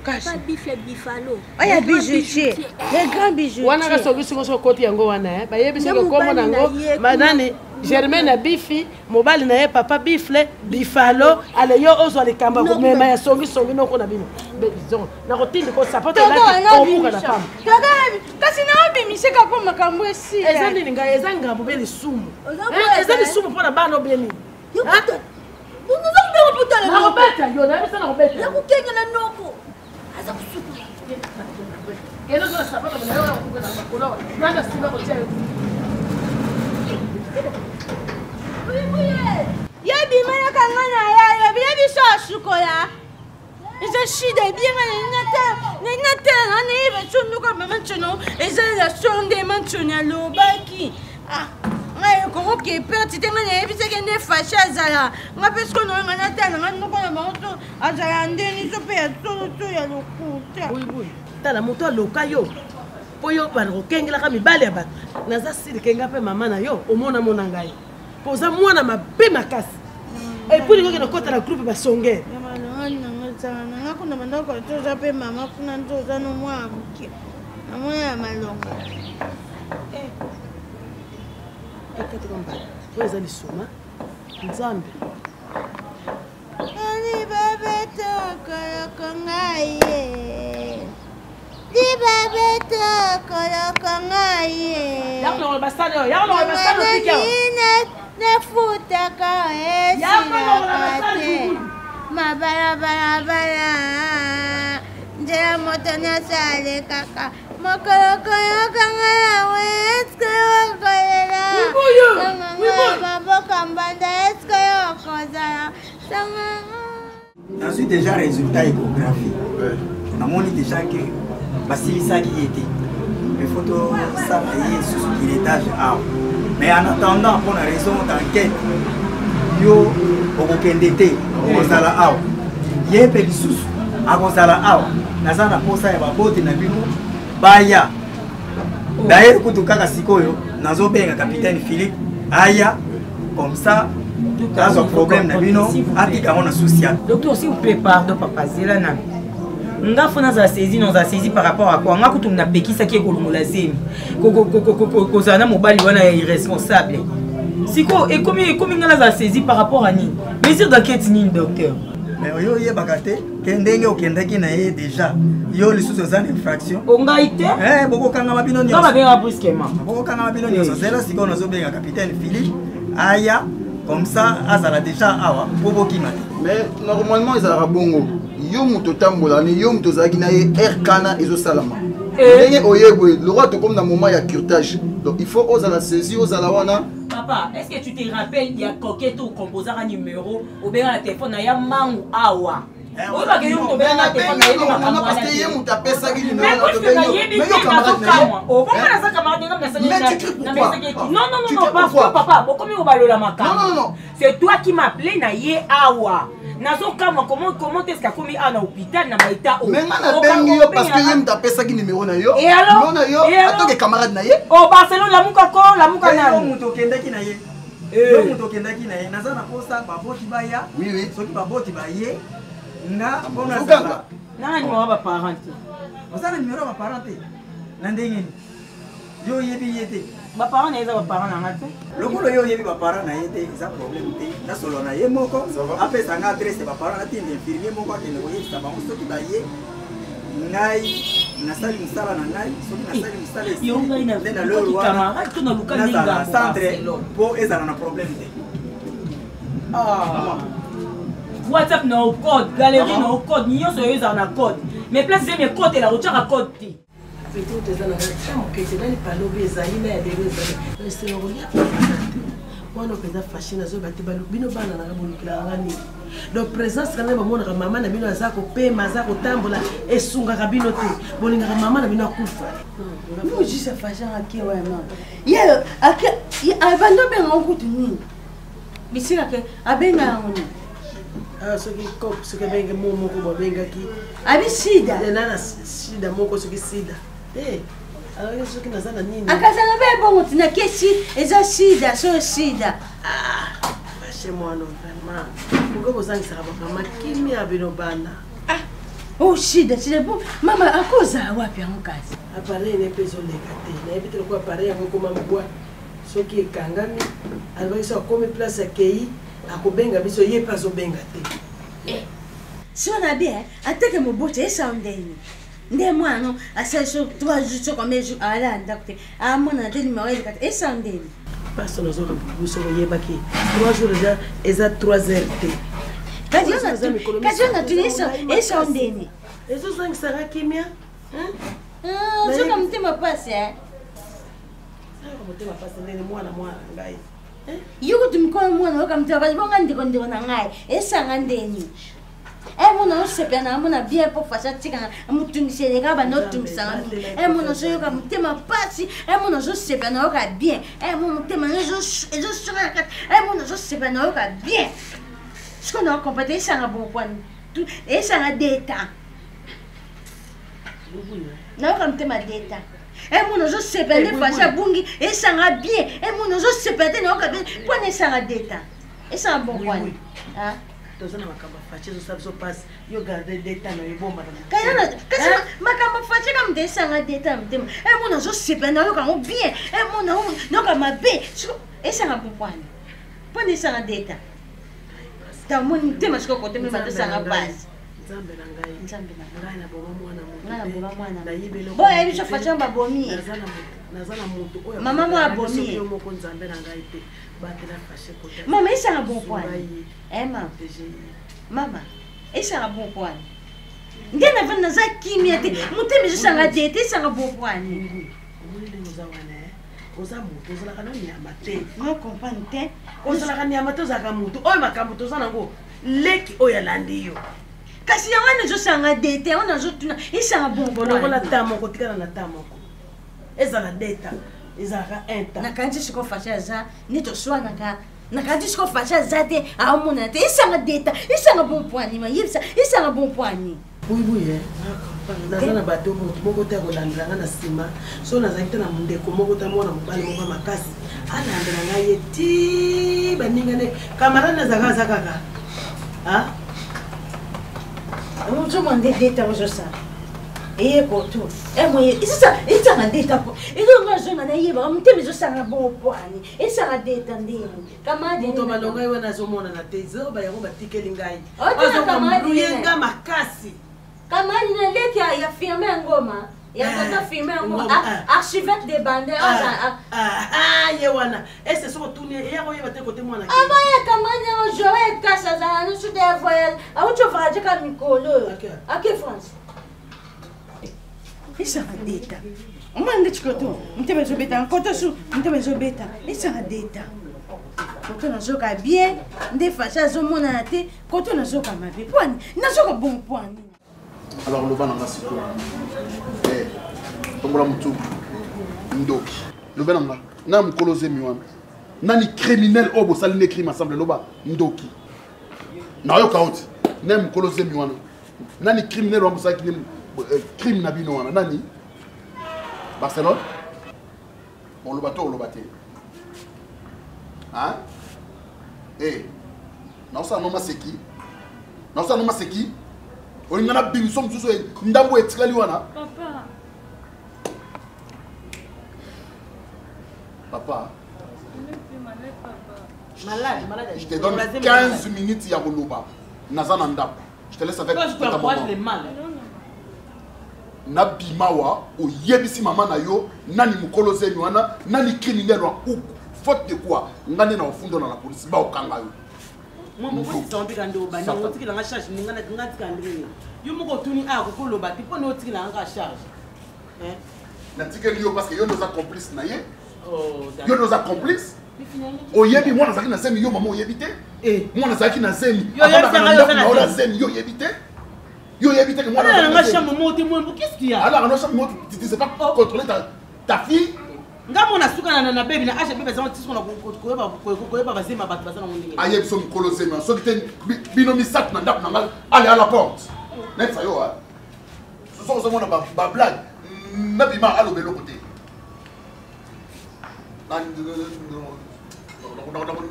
pas biflet bifalo aya bijoutier les grands bijoutiers wana ka soki so koti yango wana ba yebi so ko mona ngo manani Germaine na bifi mobali na ye papa bifle bifalo ale yo ozwa likamba ko mema ya songi noko na bino bezon na kotindi ko sapote na ko muka na femme kasi na obimise ka ko makambo esi eza nini nga eza ngambo be lisumu eza lisumu pona bano beni yo puto bungu zo be puto na robeta yo na bisa na robeta ya kukenga na noko aza kusuku kelo zo sapote na yo ko na makolo nanda siba ko tia yebi mana kangana ya yebi so shukoya eza shida bien na tena na ibe chundu ka mama chuno eza la sonde manchunya lobaki ngai ko ke peti tenga na yebi seke ne fasha zala ngapesko no ngana tena ngano ko na moto azala ndeni so pe ya so ya lokuta bui tala moto loka yo poyo bana ko kengela ka mibale ya bato naza sili kenga pe mama na yo omona mona ngai poza mwana mabe makasi epui lingoki na kota na groupe basongere nanga kuna mandako toza pe mama kuna ntoza no mwa moke na mwa ya malongo ekati kombala oyo eza lisuma nzambe libabetokoloko ngai ye libabetokoloko ngai ye yakolongola basani oyo yakolongola basani opika nefutaka esilakate mabalabalabala nzela moto nyonso alekaka mokolokoyokanga yawe eske okolela sanganga maboka mbanda eske okozala sanganga nazwi déjà résultat échographie namoni déjà que basilisaki ye te il faut tosala ye susu kiletage awa mais en attendant pour la raison d'enquête yo okokende te okozala awa ye mpe lisusu akozala awa naza na posa ya babote na bino baya d'ailleurs kutu kaka sikoyo nazobenga capitaine Philippe aya comme ça azwa problème na bino apikango na social docteur s'il vous plaît pardon papa zela na nga fona za saisi par rapport à quoi nga kutu na pekisa ki ekolongola zemi kozala na mobali wana ya irresponsable siko ekomi nga za saisi par rapport à nini mesure d'enquête nini docteur mais oyo oyebaka te ke ndenge okendaki na ye déjà yo lisusu oza na infraction ongai te bokokangama bino nyonsobokokangama bino nyonso zela sikoyo nazobenga capitaine Philippe aya comme ça azala déjà awa po bokima te mais normalement ezalaka bongo yo moto otambola ne yo moto ozalaki na ye erkana ezosalama ndenge oyeboye lokwa tokomi na moment ya curtage donc il faut ozala saisi ozala wana. Papa, est-ce que tu te rappelles il y a coquette ou composé un numéro ou bien un téléphone il y a mangu awa oui parce que yo to bien na téléphone na yeba makambo parce que ye muta pesa ki numéro na to benyo mais yo camarade na yo oh bon na sa camarade ngam na sa non pas papa bokomi obalola makambo non c'est toi qui m'appelais na ye awa nazo kama comment est-ce qu'a commis à l'hôpital na maita o mais na bengi yo parce que ye muta pesa ki numéro na yo et alors na yo atoke camarade na ye oh Barcelone la muka na yo muto kendaki na ye yo muto kendaki na ye naza na posa baboti baya oui soki baboti baye nga bona sala na numéro ba parent osana numéro ba parent na ndenge yo yebi yete ba parent na eza ba parent na ngate lokolo yo yebi ba parent na yete eza problème te na solo na ye moko apesa nga adresse ba parent na tindi infirmier moko akende ko yebisa bango soki baye ngai nasali mosala na ngai soki nasali mosala yo ngai na camarade to na luka ninga centre po ezala na problème te WhatsApp na code galerie na code nyonso yo ezala na code mais place zemi code la rotiaka code te peut-être ezala na chambre que c'est dans les palobi ezali na ya bebe ezali c'est le rolia mwana mpenza fashion azoyeba te bino bana nanga bolukilaka nini donc présence kana bamonaka mama na bino aza kopema aza kotambola esungaka bino te bolingaka mama na bino akufa juste fashion ake wa mama ye abando benga okutu nini bisika ke abenga yango nini soki cop soki abenge mo moko babengaki abi sida nana sida moko soki sida alors soki naza na nini akazanga be bongo tina kesi eza sida so sida bashe mwana vraiment pourquoi bozangisaka bamama kimia bino bana oh sida bon mama akoza wapi yango kasi appareil ne mpe ezoleka te nayebi te lokola appareil yango ekoma mbwa soki ekangami alobaki so akomi place akei akobenga biso ye mpe azobenga te si ona bien ateke mobote esandeni nde mwana asali so 3 jours so combien jours ala ndako te amona te numéro eleka te esandeni paso nazoka biso oyebaki 3 jours déjà eza 3 heures te kasi ona tuni esandeni ezozangisaka kimia ozoka motema pasi motema pasi ndeni mwana ngai yukuti mkono mwana oka mtema pasi bonga ndeko na ngai esanga ndeni mona osepela na mona bien po fasha tika mutungiseleka banotungisanga mona ozoyoka motema pasi mona ozosepela na yoka bien mona motema ezosoka mona ozosepela na yoka bien siko na okompate esanga bonkwani esanga deta nayoka motema deta mona ozosepela nde fasha bungi esanga bien mona ozosepela te na yoka bien mpona esanga deta esanga bonkwani toza na makambo fache ezosala biso mpasi yo garde deta na ebombaka kasi makambo fache ka mutu esanga deta ya motema mona ozosepela nayoka yango bien mona nayoka mabe esanga bopwani mpona esanga deta tamoni motema siko koteme batosanga mpasi nzambe na ngai na boma mwana bo yebi biso fache babomi naza na motu oyo mama mo abomi yo moko nzambe na ngai te batela fashe kota mama esanga bopwani mama esanga bopwani nde navani naza kimia te motema ezosanga deta esanga bopwani oza wana oza motu ozalaka na nyama te comprendre te ozalaka nyama te ozalaka motu oyo makambo toza nango leki oyo alandi yo kasi yango wana ezosanga deta yango nazotuna esanga bonbonongola ta moko tikala na ta moko ezala deta ezalaka inta nakanisi siko fashe aza nde toswanaka nakanisi siko fashe aza te aomona te esanga deta esanga bonpwani mayebisa esanga bonpwani buibuye naza na bato motu moko te akolandelanga na nsima so nazalaki te na ndeko moko te mwana mobali moko makasi alandela ngai ye ti baningane kamarade nazalaka aza kaka ozomande deta ozosala eyekoto esanga deta po ezonga zonga nayebaka motema ezosanga bonpwani esanga deta ndeni moto balongai wana azomonana te zoba yango batikeli ngai azokamluyenga makasi kamani na leki ya firme ya ngoma ya tata firme ya ngoma archivette de bande ye wana ese soko tuni eyako oyeba te kote mwana abaya kamani yango joe ekasi azala nosude ya voyage awuti ovarajeka mikolo ake france esanga deta omwana nde chikoto motema ezobeta nkoto su motema ezobeta esanga deta koto nazoka bien nde fashe azomonana te koto nazoka mabe pwani nazoka bon pwani alors loba nanga sikoyo tombola motu ndoki loba nanga na mokolo zemi wana nani criminel oyo bosali ne crime ensemble loba ndoki nayoka oti na mokolo zemi wana nani criminel wana bosalaki ne crime na bino wana nani Barcelone oloba to oloba te naosala no maseki naosala no maseki olinga na bimiso mosusu ndambo etikali wana papa je te donne 15 minutes ya koloba naza na ndako je te laisse avec na bimawa o yebisi mama na yo nani mukolo zeni wana nani criminel wa ou faute de quoi ngane na ofundo na la police ba okanga yo moi moko tsombika ndo ba na otikila nga charge ninga na tika ndrini yo moko tuni a kokolo ba tipo no otikila nga charge na tikeli yo parce que yo nos complices na ye yo nos complices oyebi mwana zaki na zemi yo mama oyebite mwana zaki na zemi yo na zemi yo yebite yo yebite que mwana na chambre monte moi qu'est-ce qu'il y a alors na chambre tu sais pas contrôler ta fille ngamo na suka na baby na acha bebe za tisiko na koyeba bazema bato bazana mondingi ayebi so mkolo zema so kite bino misat na ndap na ngal aller à la porte net ça yo ha so mona ba blague na bima alo belo côté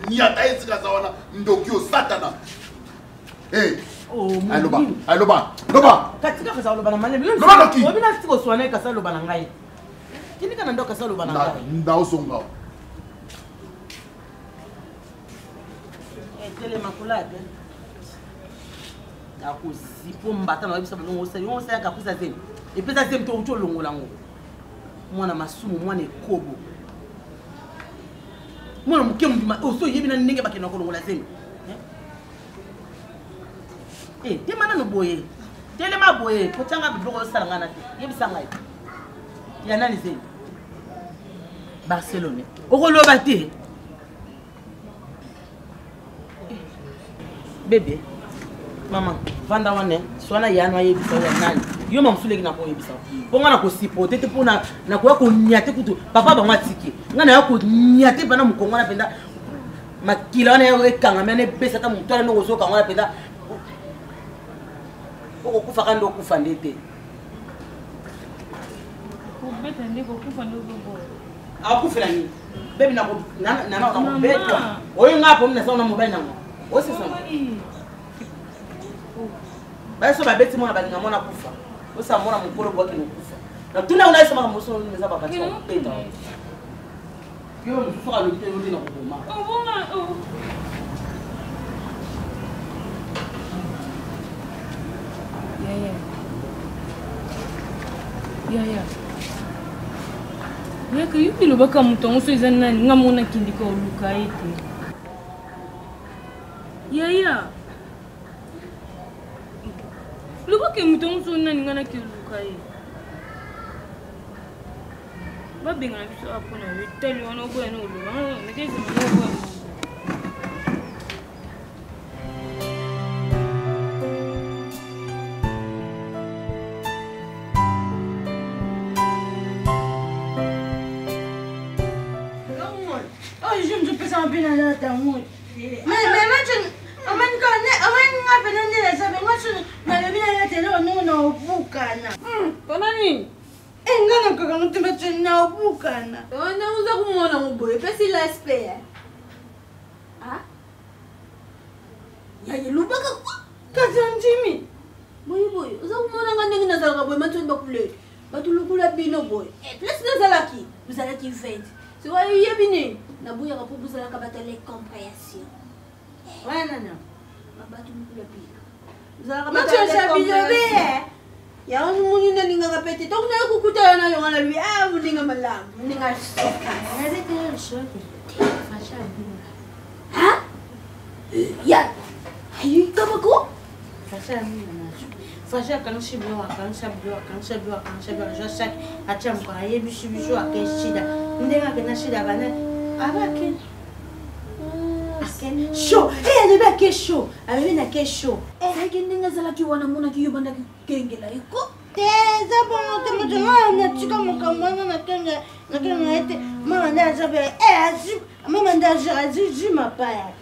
niata esika za wana ndokio satana aloba katika kaza loba na malebe obina siko swana kasa loba na ngai kinika na ndoka kasa loba na ngai ndao songa tele makulate akusipo mbata na bisa bongo sa yo sa kakuza zeni epeza zeni to uto longola ngo mwana masumu mwana ekobo mwana mukemu ndima oso yebina ndenge bakena ko longola zeni temana no boye tele ma boye ko tanga bidoko salangana te yebisa ngai ya nani zeni Barcelone okoloba te bébé maman vanda wane swana yana yebisa ya nani yo mamsuleki na ko yebisa bonga na ko sipote te pona na ko ko nyate kutu papa ba matiki ngana ya ko nyate bana mukongo na penda makila na yo ekanga mene besa ta mutwala no zo kanga na penda oko kufa kando kufa ndete ko beta ndeko kufa ndo bo akufela ni bébé na ko na beta oyo ngapo mna sauna mobile nango osi sama baso babeti mwana balinga mwana kufa osa mwana mukolo bwaki no kufa na tuna unaisa mama muso meza bakati ko peta yo mfuka lo kite yodi na kuboma ya yaka yupi lobaka mutongo so eza nani nga mona kindika oluka ete ya lobaka mutongo so nani nga naki oluka ye babengana biso apona etali wana oboya na oloba nakezima un peu dans la tamoute. Mais moi, tu as fait ça, mais moi, tu m'as mis à la télé, non, au boucana. Panani? Engana quand tu me tiens au boucana. On a usé mon amour, et puis c'est l'aspect. Ah? Ya luba ka Jimmy. Boy, uza kumona ngane ngina boy, matu bakule. Batu lukula bino boy. Plus nazalaki, vous allez qui fait. C'est quoi yebine? Na buya ka pour la kabata les compréhensions. Ouais nana. Mabatu lukula bino. Vous allez kabata les compréhensions. Ya muni na ninga kapete. Donc na kukuta na yo ngala lui ah muninga malam. Muninga soka. Na zete shoka. Fasha bino. Ha? Ya. Ayi kabako? Fasha bino. Fasha kanshi bino, je chaque atia mkora yebishi bisho akeshida. Ndenga kena shida bana. Abake. Aken show. Nebe ake show. Abe na ke show. Ndenga zala ki wana mona ki yobanda kengela iko. Teza bon te mutuma na chika mukamwana na kenga ete mama ndaza be mama ndaza azijima paya.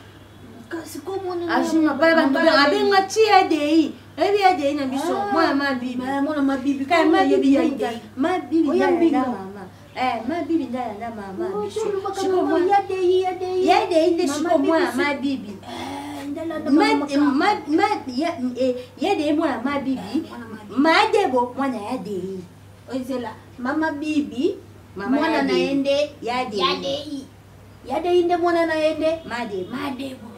C'est comment on a azima paya bantu abenga tia dei. Ebi ya dei na biso mwana mabibi. Mwana mabibi kai mabibi ya dei. Mabibi ya mama. Mabibi ndaya na mama biso. Shiko mwana ya dei nde shiko mwana mabibi. Ya dei mwana mabibi. Madebo mwana ya dei. Oizela mama bibi mwana naende ya dei. Ya dei nde mwana naende madebo.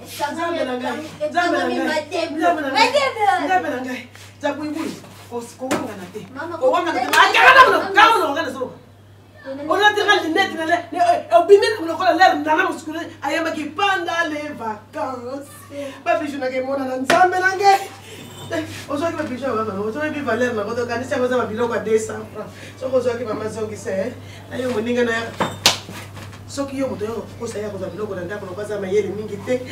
On a tiré les lunettes, au bimé, on a l'air d'un musculé, à Yamaki pendant les vacances. Papi, je n'ai pas mon ensemble. Aujourd'hui, ma pigeon, aujourd'hui, Valère, ma route, quand ça va ma bilan à 200 francs. Ce que je vais m'amasser, qui sait, d'ailleurs, mon nigga n'a ce qui est au dehors, pour ça, il y a un bilan qu'on a pas ça, mais il y a des mingité.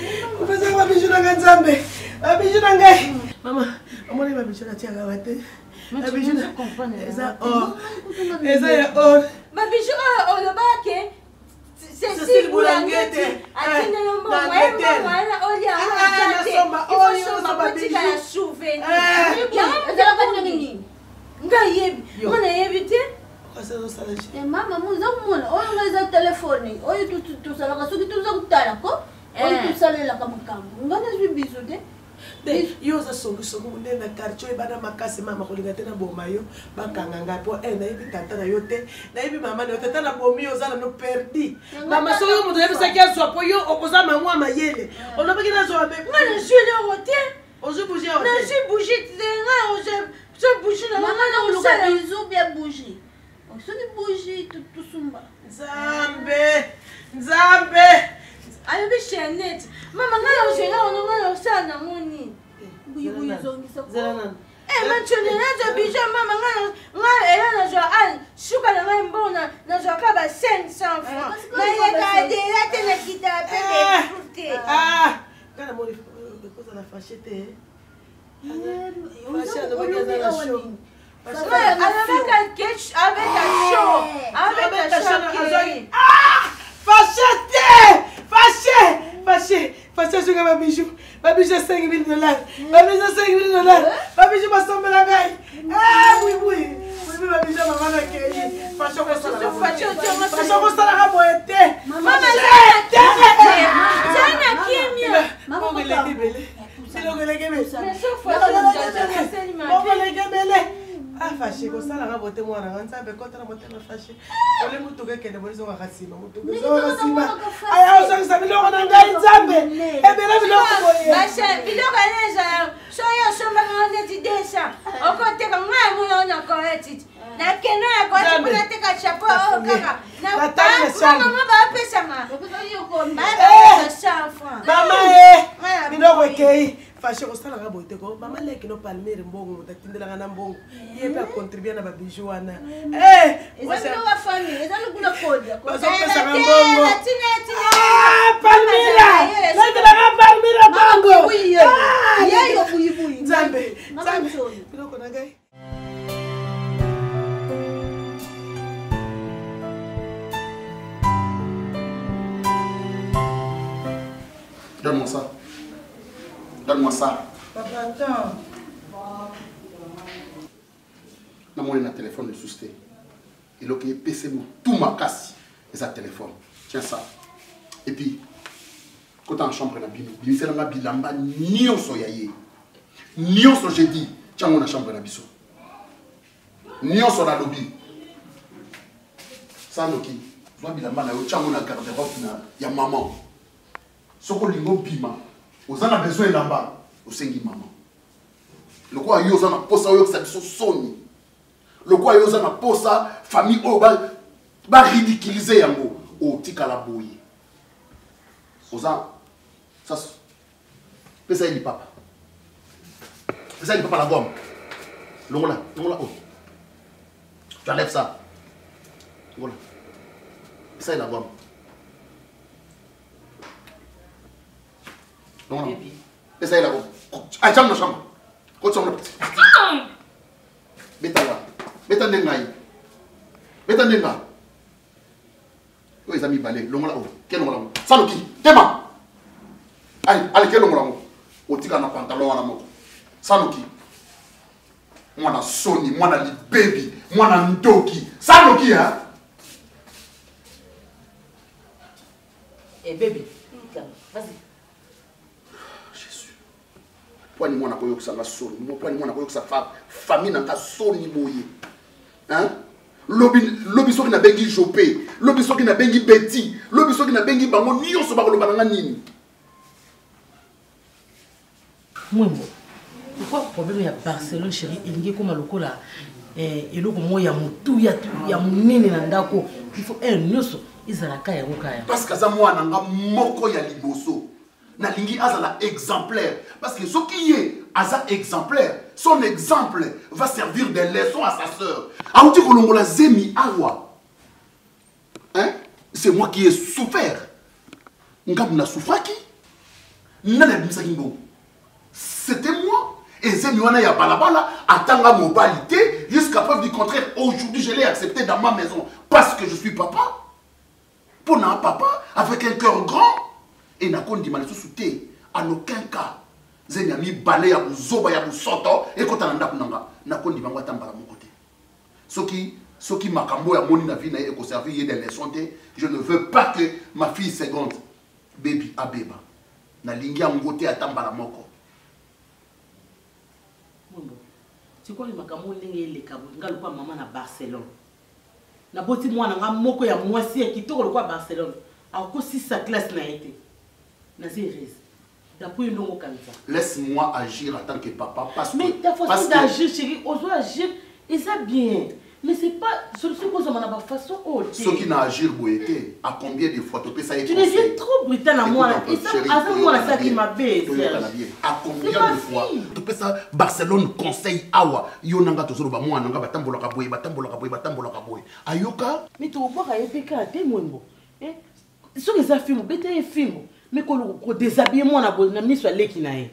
On va savoir, ma pigeon, un ensemble. Ma pigeon, un gars. Maman, on va pigeon, la tienne à la tête. Ma pigeon, comprendre. Ça, oh. Et ça, oh. Ma bichou, on le bac, c'est Boulanguette. Yo za songo nde na quartier bana makasi mama kolinga te na boma yo bakanga ngai po na yebi tata na yo te na yebi mama na yo tata na bomi yo zala no perdi mama so yo muto yebisa kia so po yo okoza mamwa mayele olobeki na zo be ngana jule rote ozo bouger na je bouger te je bouger na mama na oluka bizu bien bouger so ni bouger tout sumba nzambe ayo bi chanet mama ngana jela ono ngana sana moni buyi zongisa ko machone na bija mama ngana ela na jo an shuka na ngai mbona na jo ka ba 500 francs na ye ka de la tena kita pe fruté kana moni koza la fachete fachete no bagaza la show avec un ketchup avec un chaud avec un chaud Fâché, je ma bijou. Ma bijou, $5 000. Ma bijou, $5 000. Ma bijou, ma somme la gaille. Ah, oui. Oui, ma bijou, ma maman a créé. Fâché, on s'en a boité. Maman, ah, fâché, comme ça, la rabote moi, on a un contre la montée de fâché. On est moutoué qui est de bonnes horaires à Sima. Ah, on s'en on a un gars, il zambe. Et bien là, il a ma chère, il a gagné ça. Soyez sur ma grande idée, ça. Au côté de moi, on a encore un titre. Na kena ya kwa sababu nataka chapo au kaka. Na mama ba pesa ma. Mama binoko ekei. Fâché kosala ka bote ko. Mama leki no palmere mbongo mutatindela na mbongo. Ye pa contribuer na ba bijou wana. Ezalo wa famille, ezalo kula kodia. Bazo pesa ka mbongo. Palmira. Letela ka palmira mbongo. Yeyo buyi. Nzambe. Binoko na gai. Donne-moi ça. Donne-moi ça. Papa, attends. Je vais un téléphone de susté. Il a que PC tout ma casse et ça téléphone. Tiens ça. Et puis, quand tu es en chambre, il y a un bilamba, ni on so yaye. Ni on so j'ai dit, tiens mon chambre na biso. Ni on so na lobby. Ça no ki. Soit bilamba na yo, tiens mon garde-robe na ya maman. Soko lingo bima. Ozana besoin là-bas. Osengi maman. Le quoi yo ozana posa yo ça biso soni. Le quoi yo ozana posa famille o ba ridiculiser yango o tikala boye. Oza ça pesa ili papa. Pesa ili papa la gomme. Longola oh. Tu enlèves ça. Voilà. Pesa la gomme. Non. Pesa ili la gomme. Ah, chama na chambre. Ko chama. Beta là. Beta ndengai. Beta ndenga. Ils ont mis balai, longola o, quel longola o. Sanoki, tema. Allez, quel longola o. O tika na pantalon na moto. Sanoki. Mwana Sony, mwana li baby, mwana Ndoki. Sanoki hein. Eh bébé, vas-y. Jésus. Pourquoi ni mwana koyo kusanga Sony? Pourquoi ni mwana koyo kusanga famille na ka Sony boye. Hein? Lobi soki na bengi Jopé, lobi soki na bengi Betty, lobi soki na bengi bango nyonso bakoloba nanga nini. Mwembo. quoi le problème ya Barcelone chérie il comme lokola eloko mo ya mutu ya munene na ndako il faut nyonso izalaka yango kaya parce que za mwana nga moko ya liboso na lingi azala exemplaire parce que ce qui est aza exemplaire son exemple va servir de leçon à sa sœur auti kolongola zemi awa hein c'est moi qui ai souffert ngam na souffraki nana bisaki ngo c'était moi et zemi wana ya balabala atanga mobilité jusqu'à preuve du contraire aujourd'hui je l'ai accepté dans ma maison parce que je suis papa pour un papa avec un cœur grand et n'a pas dit mal sous-souté en aucun cas zemi a mis balai ya buzoba ya busoto et quand on a n'a pas dit mal tambala mon côté ce qui m'a cambo ya moni na vie na e ko servir des leçons je ne veux pas que ma fille seconde baby abeba na lingi ngote atambala moko Mondo tu quoi le makambo ndenge le kabo ngalo kwa mama na Barcelone na boti mwana nga moko ya mwasi kitoko le kwa Barcelone ako si sa classe na été na série d'après ndongo kanza laisse-moi agir en tant que papa parce mais ta façon d'agir chérie on doit agir et ça bien mais c'est pas solution qu'on a pas façon autre ce qui n'a agir boété à combien de fois tu ça tu deviens trop brutal à moi et ça à moi ça qui m'a baissé à combien de fois tu peux ça Barcelone conseil awa yonanga tozolo ba mwana nga batambola ka boy ayoka mais tu vois ka yepeka te mwembo so les films bete film mais ko déshabiller moi na miso leki na ye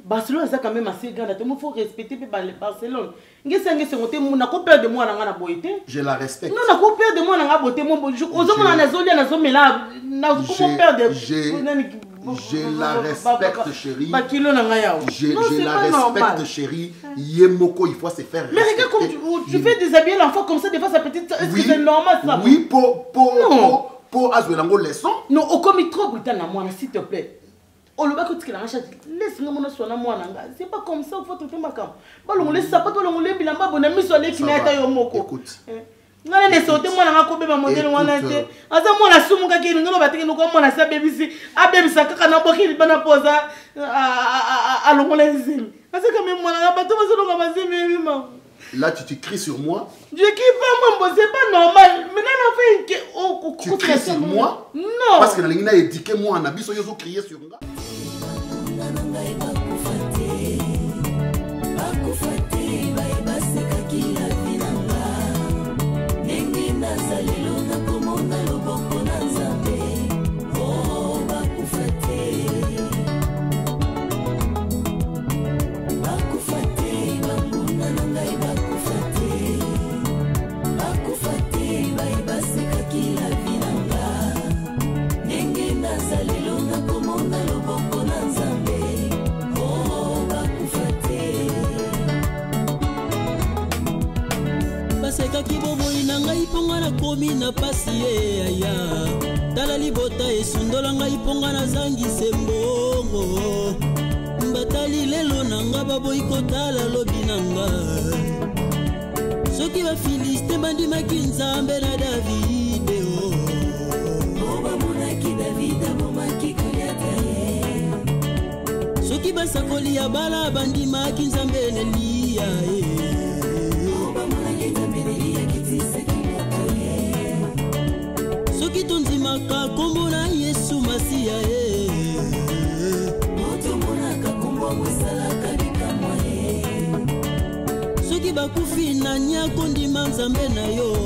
Barcelone ça quand même assez grand il faut respecter Barcelone ngese ngote muna ko perdre de moi na boité je la respecte non na ko perdre de moi na boité mon bonjour ozomona na zolia na zomela na ko perdre je la respecte chérie je la respecte chérie yemoko il faut se faire mais regarde comme tu fais déshabiller l'enfant comme ça des fois sa petite est-ce que c'est normal ça oui pour azwelango leçon non au comme trop brutal na moi s'il te plaît. Laisse-moi c'est pas comme ça, il faut traiter ma cam. On laisse ça, on laisse bilamba, on a mis sur les kineta yomoko. Écoute. On a sauté moi na kobe ma modèle wana te. Aza moi na sumu ka kini ngolo batiki nuko moi na sa baby si. A baby sa kaka na boki bana posa a longola zimi. Asa quand même moi na bato bazo longa bazimi ma. Là tu cries sur moi. Je crie pas moi, c'est pas normal. Maintenant tu cries sur moi. Non. Parce que la ligne a éduqué moi na biso yozo crier sur moi. Komi na pasi aya tala libota esundola ngai ponga na zangi sembongo mbatali lelo nanga baboyi kotala lobi nanga soki ba filiste bandimaki nzambe na Davide bamonaki Davide abomaki Goliata soki basakoli ya bala bandimaki nzambe na Eliya soki tonzimaka kombo na Yesu Masiya otomonaka kombo mosalaka likamwa soki bakufi na nyako ndima nzambe na yo